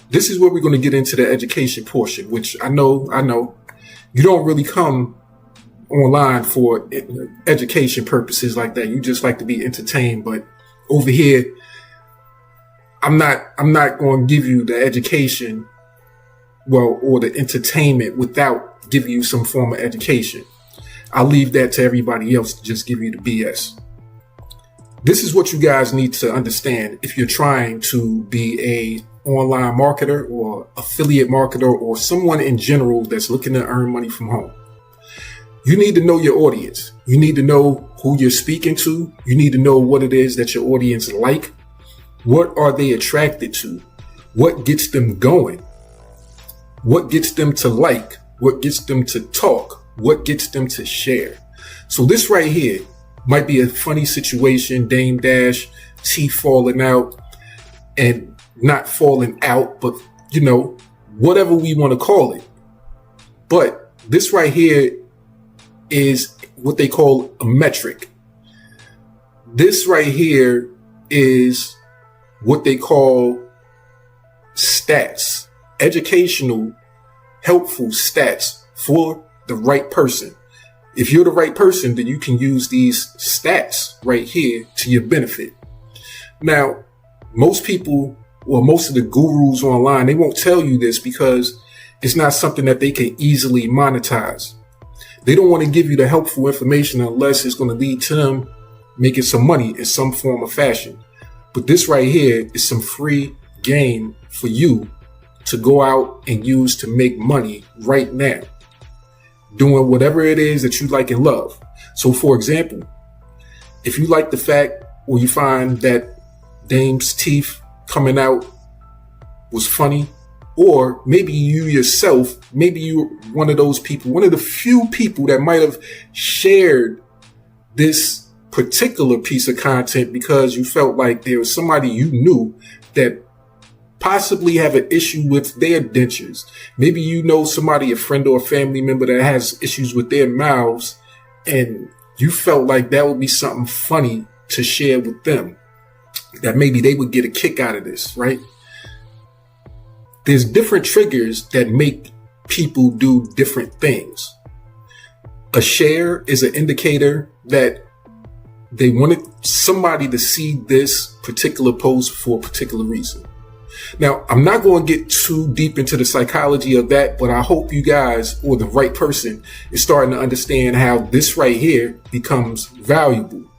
this is where we're going to get into the education portion, which I know you don't really come online for education purposes like that. You just like to be entertained. But over here, I'm not going to give you the education, or the entertainment without giving you some form of education. I'll leave that to everybody else to just give you the BS. This is what you guys need to understand if you're trying to be a online marketer or affiliate marketer or someone in general that's looking to earn money from home. You need to know your audience. You need to know who you're speaking to. You need to know what it is that your audience like. What are they attracted to? What gets them going? What gets them to like? What gets them to talk? What gets them to share? So this right here might be a funny situation, Dame Dash, teeth falling out, and not falling out, but whatever we want to call it. But this right here is what they call a metric. This right here is what they call stats, educational, helpful stats for the right person. If you're the right person, then you can use these stats right here to your benefit. Now, most people, or most of the gurus online, they won't tell you this because it's not something that they can easily monetize. They don't want to give you the helpful information unless it's going to lead to them making some money in some form or fashion. But this right here is some free game for you to go out and use to make money right now, doing whatever it is that you like and love. So for example, if you like the fact, or you find that Dame's teeth coming out was funny, or maybe you yourself, maybe you're one of those people, one of the few people that might have shared this particular piece of content because you felt like there was somebody you knew that possibly have an issue with their dentures. Maybe you know somebody, a friend or a family member that has issues with their mouths, and you felt like that would be something funny to share with them, that maybe they would get a kick out of this, right? There's different triggers that make people do different things. A share is an indicator that they wanted somebody to see this particular post for a particular reason. Now, I'm not going to get too deep into the psychology of that, but I hope you guys, or the right person, is starting to understand how this right here becomes valuable.